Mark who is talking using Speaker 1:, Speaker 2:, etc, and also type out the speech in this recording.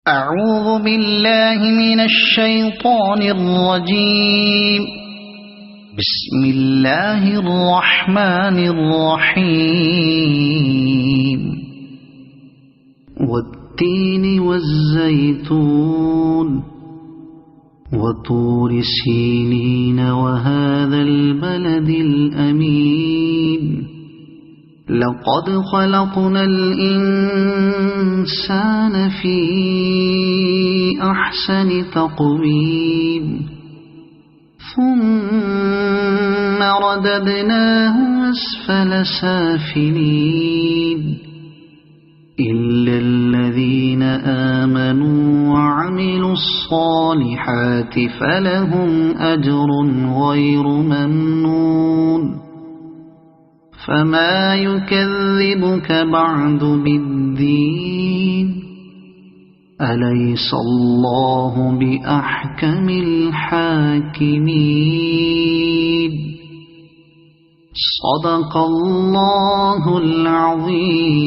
Speaker 1: أعوذ بالله من الشيطان الرجيم. بسم الله الرحمن الرحيم. والتين والزيتون وطور سينين وهذا البلد الأمين. لقد خلقنا الإنسان في أحسن تقويم ثم رددناه أسفل سافلين إلا الذين آمنوا وعملوا الصالحات فلهم أجر غير ممنون. فما يكذبك بعد بالدين؟ أليس الله بأحكم الحاكمين؟ صدق الله العظيم.